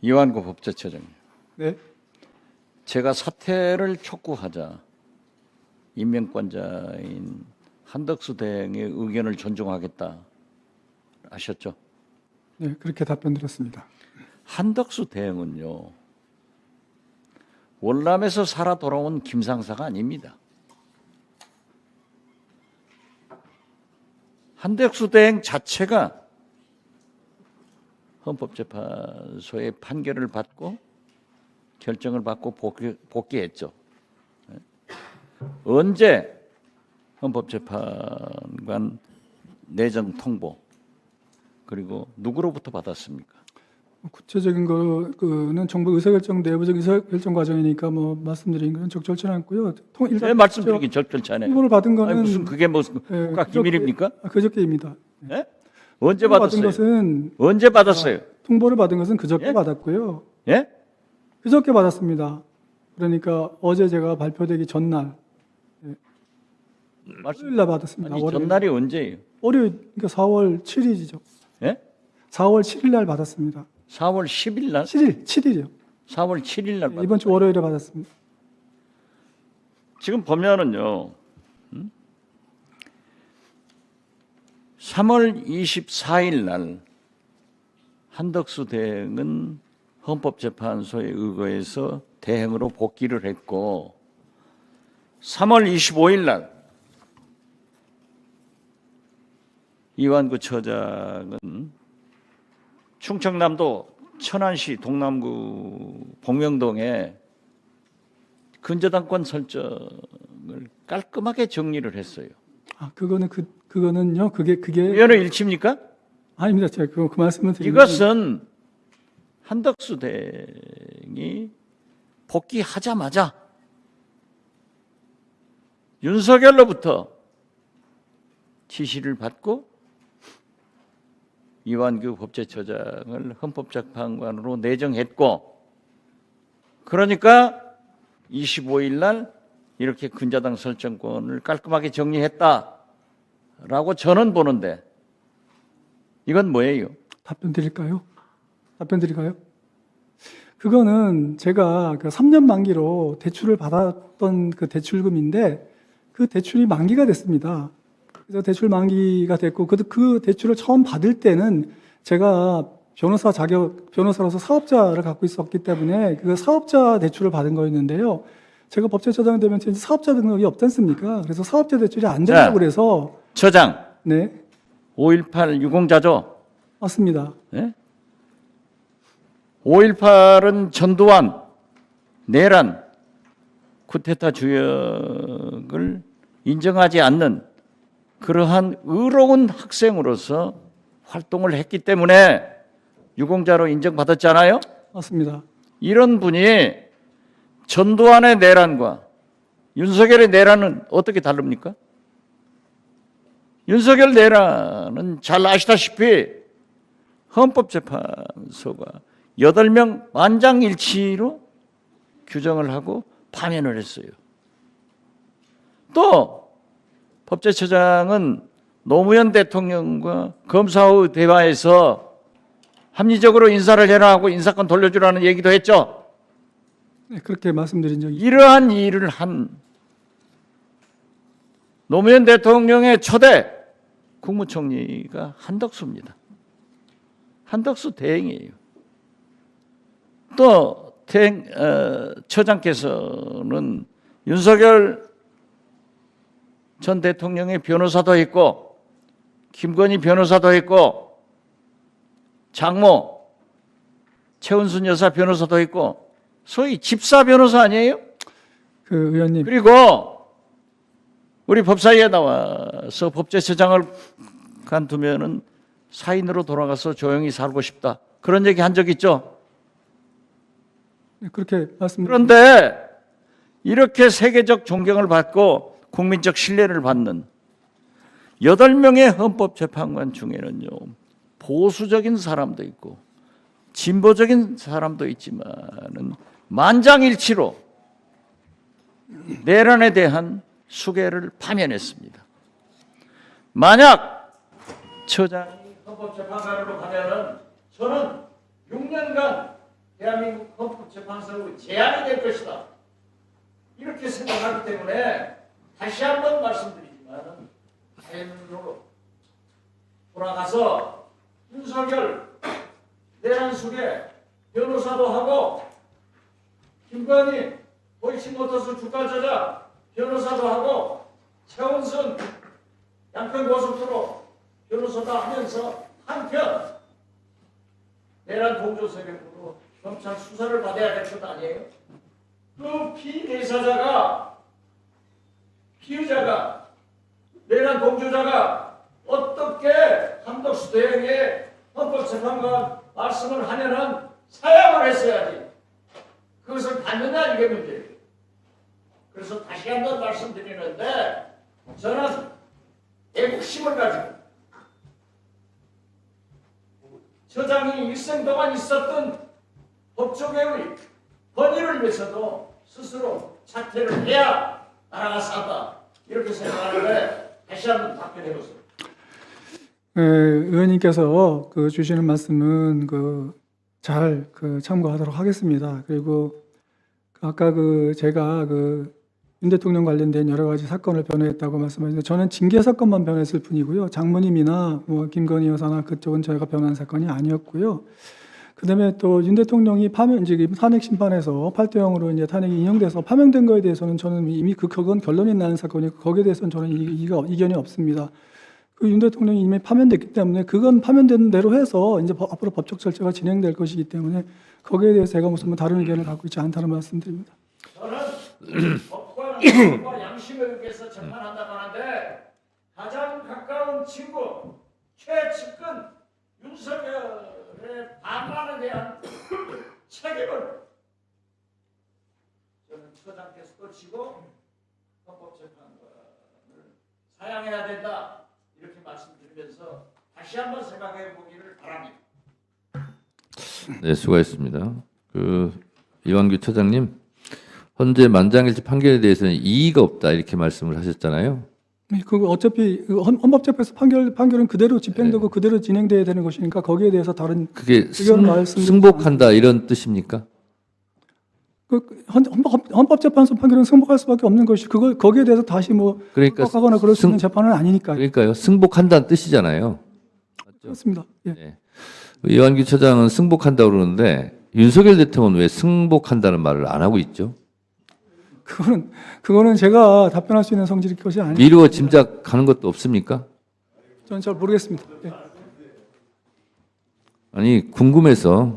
이완구 법제처장님, 네, 제가 사퇴를 촉구하자 임명권자인 한덕수 대행의 의견을 존중하겠다 하셨죠? 네, 그렇게 답변드렸습니다. 한덕수 대행은요, 월남에서 살아 돌아온 김상사가 아닙니다. 한덕수 대행 자체가 헌법재판소의 판결을 받고 결정을 받고 복귀했죠. 언제 헌법재판관 내정 통보 그리고 누구로부터 받았습니까? 구체적인 거는 정부 의사결정 내부적 의사결정 과정이니까 뭐 말씀드린 건 적절치 않고요. 네, 말씀드리긴 적절치 않아요. 통보를 받은 거는 아니, 무슨 그게 무슨 국가 기밀입니까? 그저께입니다. 네? 언제 받은 받았어요? 것은 언제 받았어요? 통보를 받은 것은 그저께 예? 받았고요. 예? 그저께 받았습니다. 그러니까 어제 제가 발표되기 전날 월요일 날 받았습니다. 아니, 월요일. 전날이 언제예요? 월요일 그러니까 4월 7일이죠. 예? 4월 7일 날 받았습니다. 4월 10일 날? 7일이요. 4월 7일 날 이번 주 월요일에 받았습니다. 지금 보면은요, 3월 24일 날 한덕수 대행은 헌법재판소에 의거해서 대행으로 복귀를 했고 3월 25일 날 이완구 처장은 충청남도 천안시 동남구 복명동에 근저당권 설정을 깔끔하게 정리를 했어요. 아, 그거는요. 그게 우연의 일치입니까? 아닙니다. 제가 그 말씀을 드리면 이것은 한덕수 대행이 복귀하자마자 윤석열로부터 지시를 받고 이완규 법제처장을 헌법재판관으로 내정했고, 그러니까 25일 날 이렇게 근저당 설정권을 깔끔하게 정리했다라고 저는 보는데 이건 뭐예요? 답변 드릴까요? 그거는 제가 그 3년 만기로 대출을 받았던 그 대출금인데 그 대출이 만기가 됐습니다. 그래서 대출 만기가 됐고 그 대출을 처음 받을 때는 제가 변호사로서 사업자를 갖고 있었기 때문에 그 사업자 대출을 받은 거였는데요. 제가 법제처장 되면 이제 사업자 등록이 없지 않습니까? 그래서 사업자 대출이 안 된다고 그래서 처장, 네, 5.18 유공자죠? 맞습니다. 네? 5.18은 전두환, 내란, 쿠데타 주역을 인정하지 않는 그러한 의로운 학생으로서 활동을 했기 때문에 유공자로 인정받았잖아요. 맞습니다. 이런 분이 전두환의 내란과 윤석열의 내란은 어떻게 다릅니까? 윤석열 내란은 잘 아시다시피 헌법재판소가 8명 만장일치로 규정을 하고 파면을 했어요. 또 법제처장은 노무현 대통령과 검사의 대화에서 합리적으로 인사를 해라 하고 인사권 돌려주라는 얘기도 했죠. 네, 그렇게 말씀드린 적이 이러한 일을 한 노무현 대통령의 초대 국무총리가 한덕수입니다. 한덕수 대행이에요. 또 처장께서는 윤석열 전 대통령의 변호사도 했고 김건희 변호사도 했고 장모 최은순 여사 변호사도 했고 소위 집사 변호사 아니에요? 그 의원님 그리고 우리 법사위에 나와서 법제처장을 간두면은 사인으로 돌아가서 조용히 살고 싶다. 그런 얘기 한 적 있죠? 네, 그렇게 말씀. 그런데 이렇게 세계적 존경을 받고 국민적 신뢰를 받는 8명의 헌법재판관 중에는요, 보수적인 사람도 있고 진보적인 사람도 있지만은 만장일치로 내란에 대한 수개를 파면했습니다. 만약 처장이 헌법재판관으로 가면은 저는 6년간 대한민국 헌법재판소의 재앙이 될 것이다. 이렇게 생각하기 때문에 다시 한번 말씀드리지만 자연으로 돌아가서 윤석열 내란 속에 변호사도 하고 김건희 도이치모터스 주가 조작 변호사도 하고 최원순 양평고속도로 변호사도 하면서 한편 내란 동조 세력으로 검찰 수사를 받아야 될 것 아니에요? 그 피의자가 내란 동조자가 어떻게 한덕수 대행의 헌법재판관 말씀을 하면은 사양을 했어야지. 그것을 받느냐 이게 문제예요. 그래서 다시 한번 말씀드리는데 저는 애국심을 가지고 처장이 일생 동안 있었던 법조계의 권위를 위해서도 스스로 자퇴를 해야 나라가 산다. 이렇게 생각하는데 다시 한번 답변해 보세요. 의원님께서 주시는 말씀은 잘 참고하도록 하겠습니다. 그리고 아까 제가 윤 대통령 관련된 여러 가지 사건을 변호했다고 말씀하셨는데 저는 징계 사건만 변호했을 뿐이고요. 장모님이나 뭐 김건희 여사나 그쪽은 저희가 변호한 사건이 아니었고요. 그다음에 또 윤 대통령이 지금 탄핵 심판에서 8대0으로 이제 탄핵이 인용돼서 파면된 거에 대해서는 저는 이미 그건 결론이 나는 사건이고 거기에 대해서는 저는 이견이 없습니다. 윤 대통령이 이미 파면됐기 때문에 그건 파면된 대로 해서 이제 앞으로 법적 절차가 진행될 것이기 때문에 거기에 대해서 제가 무슨 다른 의견을 갖고 있지 않다는 말씀드립니다. 저는 법과 양심에 의해서 재판한다고 하는데 가장 가까운 친구 최측근 윤석열의 반란에 대한 책임을 저는 처장께서도 지고 헌법재판관을 사양해야 된다. 이렇게 말씀드리면서 다시 한번 생각해 보기를 바랍니다. 네, 수고하셨습니다. 이완규 처장님, 현재 만장일치 판결에 대해서는 이의가 없다 이렇게 말씀을 하셨잖아요. 그거 어차피 헌법재판소 판결은 그대로 집행되고 그대로 진행돼야 되는 것이니까 거기에 대해서 다른 그게 의견 말씀드리지 승복한다 이런 뜻입니까? 헌법재판소 판결은 승복할 수밖에 없는 것이 거기에 대해서 다시 그러니까 하거나 그럴 수 있는 재판은 아니니까요. 그러니까요. 승복한다는 뜻이잖아요. 그렇습니다. 예. 네. 이완규 처장은 승복한다고 그러는데 윤석열 대통령은 왜 승복한다는 말을 안 하고 있죠? 그거는 제가 답변할 수 있는 성질의 것이 아니에요. 미루어 짐작하는 것도 없습니까? 저는 잘 모르겠습니다. 예. 아니 궁금해서